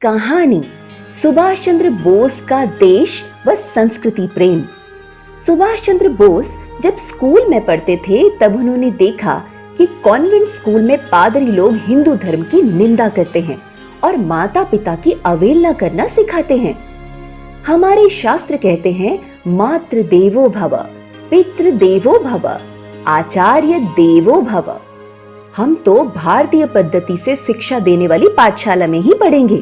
कहानी सुभाष चंद्र बोस का देश व संस्कृति प्रेम। सुभाष चंद्र बोस जब स्कूल में पढ़ते थे तब उन्होंने देखा कि कॉन्वेंट स्कूल में पादरी लोग हिंदू धर्म की निंदा करते हैं और माता पिता की अवहेलना करना सिखाते हैं। हमारे शास्त्र कहते हैं मातृ देवो भव, पितृ देवो भव, आचार्य देवो भव। हम तो भारतीय पद्धति से शिक्षा देने वाली पाठशाला में ही पढ़ेंगे।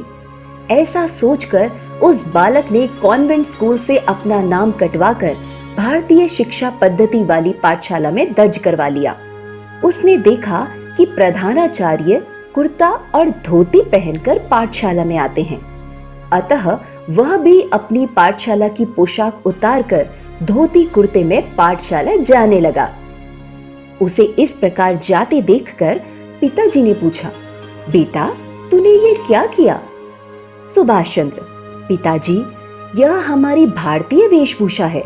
ऐसा सोचकर उस बालक ने कॉन्वेंट स्कूल से अपना नाम कटवाकर भारतीय शिक्षा पद्धति वाली पाठशाला में दर्ज करवा लिया। उसने देखा कि प्रधानाचार्य कुर्ता और धोती पहनकर पाठशाला में आते हैं, अतः वह भी अपनी पाठशाला की पोशाक उतारकर धोती कुर्ते में पाठशाला जाने लगा। उसे इस प्रकार जाते देखकर पिताजी ने पूछा, बेटा तूने ये क्या किया? सुभाष चंद्र, पिताजी यह हमारी भारतीय वेशभूषा है।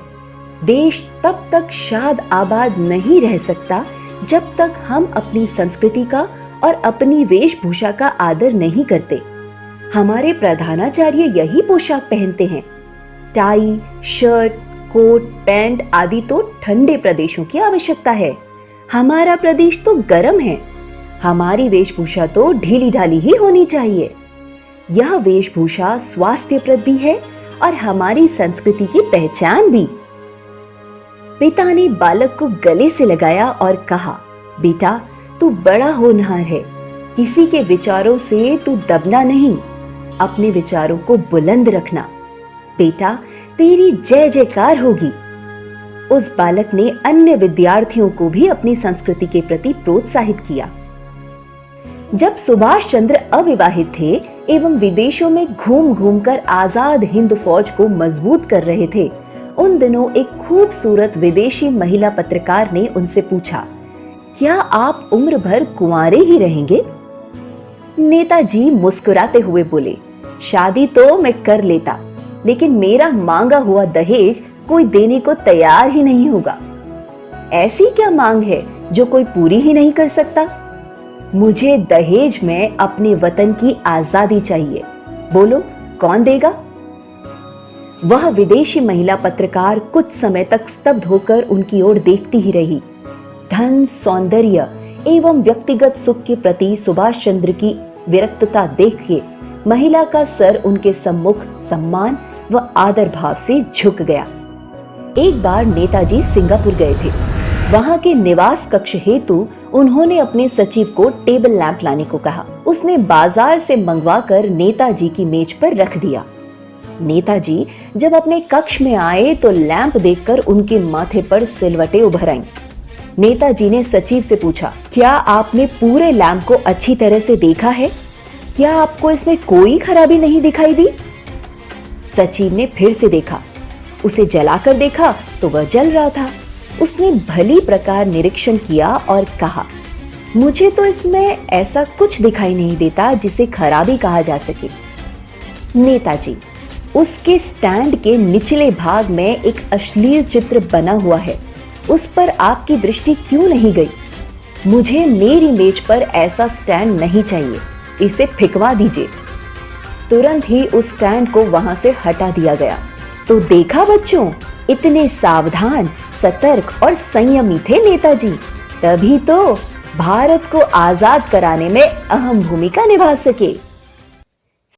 देश तब तक शाद आबाद नहीं रह सकता जब तक हम अपनी संस्कृति का और अपनी वेशभूषा का आदर नहीं करते। हमारे प्रधानाचार्य यही पोशाक पहनते हैं। टाई, शर्ट, कोट, पैंट आदि तो ठंडे प्रदेशों की आवश्यकता है। हमारा प्रदेश तो गर्म है। हमारी वेशभूषा तो ढीली ढाली ही होनी चाहिए। यह वेशभूषा स्वास्थ्यप्रद भी है और हमारी संस्कृति की पहचान भी। पिता ने बालक को गले से लगाया और कहा, बेटा तू बड़ा होनहार है। किसी के विचारों से तू दबना नहीं, अपने विचारों को बुलंद रखना। बेटा तेरी जय जयकार होगी। उस बालक ने अन्य विद्यार्थियों को भी अपनी संस्कृति के प्रति प्रोत्साहित किया। जब सुभाष चंद्र अविवाहित थे एवं विदेशों में घूम घूमकर आजाद हिंद फौज को मजबूत कर रहे थे, उन दिनों एक खूबसूरत विदेशी महिला पत्रकार ने उनसे पूछा, क्या आप उम्र भर कुंवारे ही रहेंगे? नेताजी मुस्कुराते हुए बोले, शादी तो मैं कर लेता, लेकिन मेरा मांगा हुआ दहेज कोई देने को तैयार ही नहीं होगा। ऐसी क्या मांग है जो कोई पूरी ही नहीं कर सकता? मुझे दहेज में अपने वतन की आजादी चाहिए। बोलो कौन देगा? वह विदेशी महिला पत्रकार कुछ समय तक स्तब्ध होकर उनकी ओर देखती ही रही। धन, सौंदर्य एवं व्यक्तिगत सुख के प्रति सुभाष चंद्र की विरक्तता देख के महिला का सर उनके सम्मुख सम्मान व आदर भाव से झुक गया। एक बार नेताजी सिंगापुर गए थे। वहां के निवास कक्ष हेतु उन्होंने अपने सचिव को टेबल लैंप लाने को कहा। उसने बाजार से मंगवाकर नेताजी की मेज पर रख दिया। नेताजी जब अपने कक्ष में आए तो लैंप देखकर उनके माथे पर सिलवटें उभर आईं। नेताजी ने सचिव से पूछा, क्या आपने पूरे लैंप को अच्छी तरह से देखा है? क्या आपको इसमें कोई खराबी नहीं दिखाई दी? सचिव ने फिर से देखा। उसे जलाकर देखा तो वह जल रहा था। उसने भली प्रकार निरीक्षण किया और कहा, मुझे तो इसमें ऐसा कुछ दिखाई नहीं देता जिसे खराबी कहा जा सके। नेताजी, उसके स्टैंड के निचले भाग में एक अश्लील चित्र बना हुआ है, उस पर आपकी दृष्टि क्यों नहीं गई? मुझे मेरी मेज पर ऐसा स्टैंड नहीं चाहिए, इसे फेंकवा दीजिए। तुरंत ही उस स्टैंड को वहां से हटा दिया गया। तो देखा बच्चों, इतने सावधान, सतर्क और संयमी थे नेताजी, तभी तो भारत को आजाद कराने में अहम भूमिका निभा सके।